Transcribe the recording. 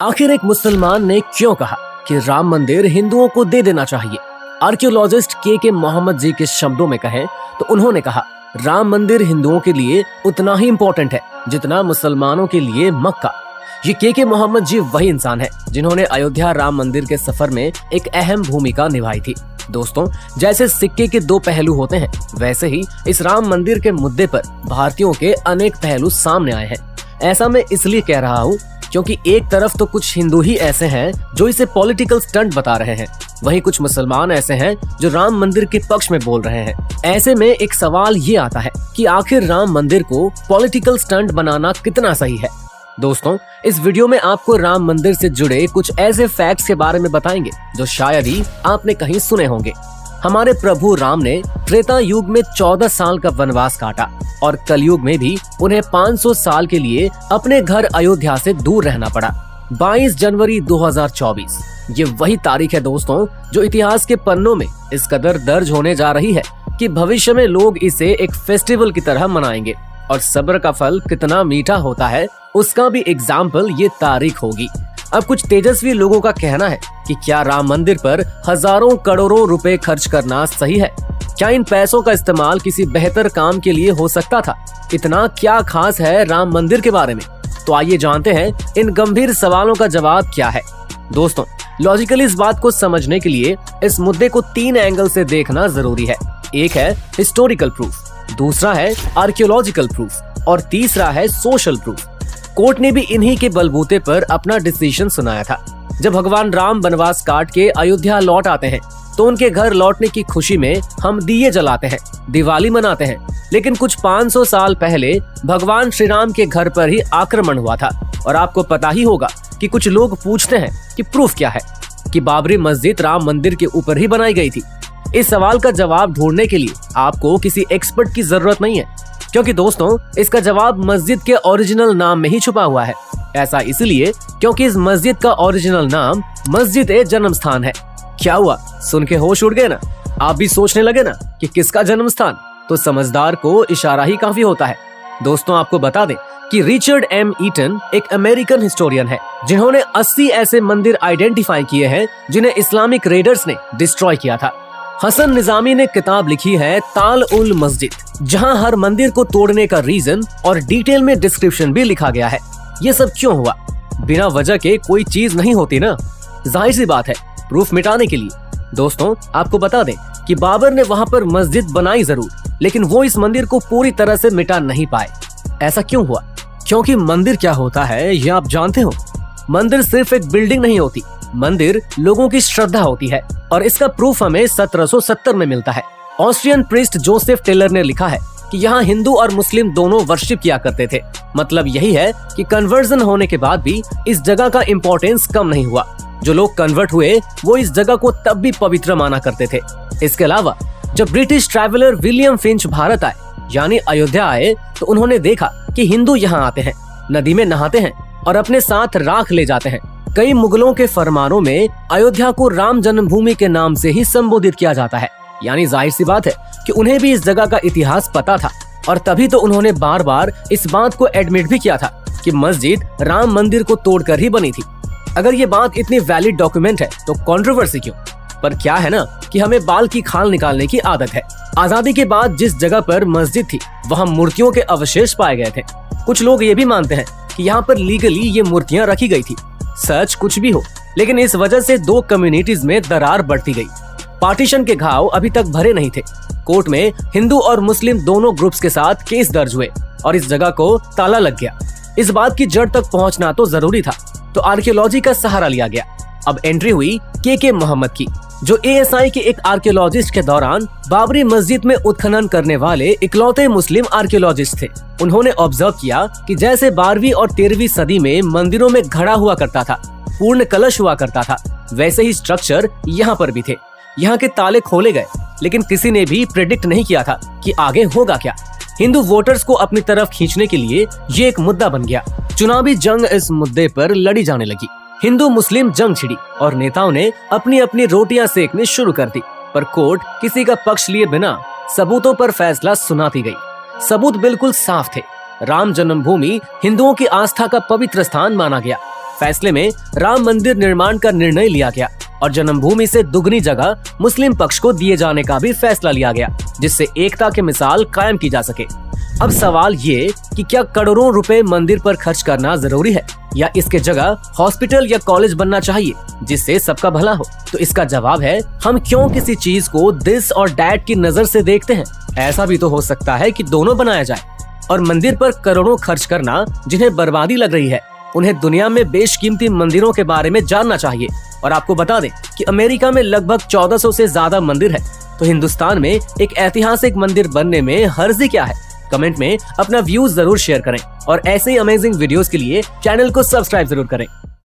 आखिर एक मुसलमान ने क्यों कहा कि राम मंदिर हिंदुओं को दे देना चाहिए? आर्कियोलॉजिस्ट के मोहम्मद जी के शब्दों में कहें तो उन्होंने कहा, राम मंदिर हिंदुओं के लिए उतना ही इम्पोर्टेंट है जितना मुसलमानों के लिए मक्का। ये के मोहम्मद जी वही इंसान है जिन्होंने अयोध्या राम मंदिर के सफर में एक अहम भूमिका निभाई थी। दोस्तों, जैसे सिक्के के दो पहलू होते हैं, वैसे ही इस राम मंदिर के मुद्दे पर भारतीयों के अनेक पहलू सामने आए हैं। ऐसा मैं इसलिए कह रहा हूँ क्योंकि एक तरफ तो कुछ हिंदू ही ऐसे हैं जो इसे पॉलिटिकल स्टंट बता रहे हैं, वहीं कुछ मुसलमान ऐसे हैं जो राम मंदिर के पक्ष में बोल रहे हैं। ऐसे में एक सवाल ये आता है कि आखिर राम मंदिर को पॉलिटिकल स्टंट बनाना कितना सही है? दोस्तों, इस वीडियो में आपको राम मंदिर से जुड़े कुछ ऐसे फैक्ट्स के बारे में बताएंगे जो शायद ही आपने कहीं सुने होंगे। हमारे प्रभु राम ने त्रेता युग में 14 साल का वनवास काटा और कलयुग में भी उन्हें 500 साल के लिए अपने घर अयोध्या से दूर रहना पड़ा। 22 जनवरी 2024 ये वही तारीख है दोस्तों जो इतिहास के पन्नों में इस कदर दर्ज होने जा रही है कि भविष्य में लोग इसे एक फेस्टिवल की तरह मनाएंगे और सब्र का फल कितना मीठा होता है उसका भी एग्जाम्पल ये तारीख होगी। अब कुछ तेजस्वी लोगों का कहना है कि क्या राम मंदिर पर हजारों करोड़ों रुपए खर्च करना सही है? क्या इन पैसों का इस्तेमाल किसी बेहतर काम के लिए हो सकता था? इतना क्या खास है राम मंदिर के बारे में? तो आइए जानते हैं इन गंभीर सवालों का जवाब क्या है। दोस्तों, लॉजिकली इस बात को समझने के लिए इस मुद्दे को 3 एंगल से देखना जरूरी है। एक है हिस्टोरिकल प्रूफ, दूसरा है आर्कियोलॉजिकल प्रूफ और तीसरा है सोशल प्रूफ। कोर्ट ने भी इन्हीं के बलबूते पर अपना डिसीजन सुनाया था। जब भगवान राम वनवास काट के अयोध्या लौट आते हैं तो उनके घर लौटने की खुशी में हम दिए जलाते हैं, दिवाली मनाते हैं। लेकिन कुछ 500 साल पहले भगवान श्री राम के घर पर ही आक्रमण हुआ था और आपको पता ही होगा कि कुछ लोग पूछते हैं कि प्रूफ क्या है कि बाबरी मस्जिद राम मंदिर के ऊपर ही बनाई गई थी। इस सवाल का जवाब ढूंढने के लिए आपको किसी एक्सपर्ट की जरूरत नहीं है, क्योंकि दोस्तों इसका जवाब मस्जिद के ओरिजिनल नाम में ही छुपा हुआ है। ऐसा इसलिए क्योंकि इस मस्जिद का ओरिजिनल नाम मस्जिद ए जन्म स्थान है। क्या हुआ, सुन के होश उड़ गए ना? आप भी सोचने लगे ना कि किसका जन्म स्थान? तो समझदार को इशारा ही काफी होता है। दोस्तों, आपको बता दें कि रिचर्ड एम ईटन एक अमेरिकन हिस्टोरियन है जिन्होंने 80 ऐसे मंदिर आइडेंटिफाई किए हैं जिन्हें इस्लामिक रेडर्स ने डिस्ट्रॉय किया था। हसन निजामी ने किताब लिखी है ताल उल मस्जिद, जहां हर मंदिर को तोड़ने का रीजन और डिटेल में डिस्क्रिप्शन भी लिखा गया है। ये सब क्यों हुआ? बिना वजह के कोई चीज नहीं होती ना, जाहिर सी बात है, प्रूफ मिटाने के लिए। दोस्तों, आपको बता दें कि बाबर ने वहां पर मस्जिद बनाई जरूर, लेकिन वो इस मंदिर को पूरी तरह से मिटा नहीं पाए। ऐसा क्यों हुआ? क्योंकि मंदिर क्या होता है ये आप जानते हो। मंदिर सिर्फ एक बिल्डिंग नहीं होती, मंदिर लोगों की श्रद्धा होती है और इसका प्रूफ हमें 1770 में मिलता है। ऑस्ट्रियन प्रीस्ट जोसेफ टेलर ने लिखा है कि यहाँ हिंदू और मुस्लिम दोनों वर्शिप किया करते थे। मतलब यही है कि कन्वर्जन होने के बाद भी इस जगह का इम्पोर्टेंस कम नहीं हुआ। जो लोग कन्वर्ट हुए वो इस जगह को तब भी पवित्र माना करते थे। इसके अलावा जब British traveller William Finch Bharat आए यानी अयोध्या आए तो उन्होंने देखा कि हिंदू यहाँ आते हैं, नदी में नहाते हैं और अपने साथ राख ले जाते हैं। कई मुगलों के फरमानों में अयोध्या को राम जन्मभूमि के नाम से ही संबोधित किया जाता है, यानी जाहिर सी बात है कि उन्हें भी इस जगह का इतिहास पता था और तभी तो उन्होंने बार बार इस बात को एडमिट भी किया था कि मस्जिद राम मंदिर को तोड़कर ही बनी थी। अगर ये बात इतनी वैलिड डॉक्यूमेंट है तो कंट्रोवर्सी क्यों? पर क्या है ना कि हमें बाल की खाल निकालने की आदत है। आजादी के बाद जिस जगह पर मस्जिद थी वहाँ मूर्तियों के अवशेष पाए गए थे। कुछ लोग ये भी मानते हैं कि यहाँ पर लीगली ये मूर्तियाँ रखी गई थी। सच कुछ भी हो, लेकिन इस वजह से 2 कम्युनिटीज में दरार बढ़ती गई। पार्टीशन के घाव अभी तक भरे नहीं थे। कोर्ट में हिंदू और मुस्लिम दोनों ग्रुप्स के साथ केस दर्ज हुए और इस जगह को ताला लग गया। इस बात की जड़ तक पहुंचना तो जरूरी था, तो आर्कियोलॉजी का सहारा लिया गया। अब एंट्री हुई के मोहम्मद की, जो ASI के एक आर्कियोलॉजिस्ट के दौरान बाबरी मस्जिद में उत्खनन करने वाले इकलौते मुस्लिम आर्कियोलॉजिस्ट थे। उन्होंने ऑब्जर्व किया कि जैसे 12वीं और 13वीं सदी में मंदिरों में घड़ा हुआ करता था, पूर्ण कलश हुआ करता था, वैसे ही स्ट्रक्चर यहाँ पर भी थे। यहाँ के ताले खोले गए, लेकिन किसी ने भी प्रेडिक्ट नहीं किया था कि आगे होगा क्या। हिंदू वोटर्स को अपनी तरफ खींचने के लिए ये एक मुद्दा बन गया। चुनावी जंग इस मुद्दे पर लड़ी जाने लगी। हिंदू मुस्लिम जंग छिड़ी और नेताओं ने अपनी अपनी रोटियां सेकने शुरू कर दी, पर कोर्ट किसी का पक्ष लिए बिना सबूतों पर फैसला सुनाती गई। सबूत बिल्कुल साफ थे। राम जन्मभूमि हिंदुओं की आस्था का पवित्र स्थान माना गया। फैसले में राम मंदिर निर्माण का निर्णय लिया गया और जन्मभूमि से दुगनी जगह मुस्लिम पक्ष को दिए जाने का भी फैसला लिया गया, जिससे एकता की मिसाल कायम की जा सके। अब सवाल ये कि क्या करोड़ों रुपए मंदिर पर खर्च करना जरूरी है या इसके जगह हॉस्पिटल या कॉलेज बनना चाहिए जिससे सबका भला हो? तो इसका जवाब है, हम क्यों किसी चीज को दिस और डैट की नजर से देखते हैं। ऐसा भी तो हो सकता है कि दोनों बनाया जाए। और मंदिर पर करोड़ों खर्च करना जिन्हें बर्बादी लग रही है, उन्हें दुनिया में बेशकीमती मंदिरों के बारे में जानना चाहिए। और आपको बता दें कि अमेरिका में लगभग 1400 से ज्यादा मंदिर है, तो हिंदुस्तान में एक ऐतिहासिक मंदिर बनने में हर्जी क्या है? कमेंट में अपना व्यूज जरूर शेयर करें और ऐसे ही अमेजिंग वीडियोस के लिए चैनल को सब्सक्राइब जरूर करें।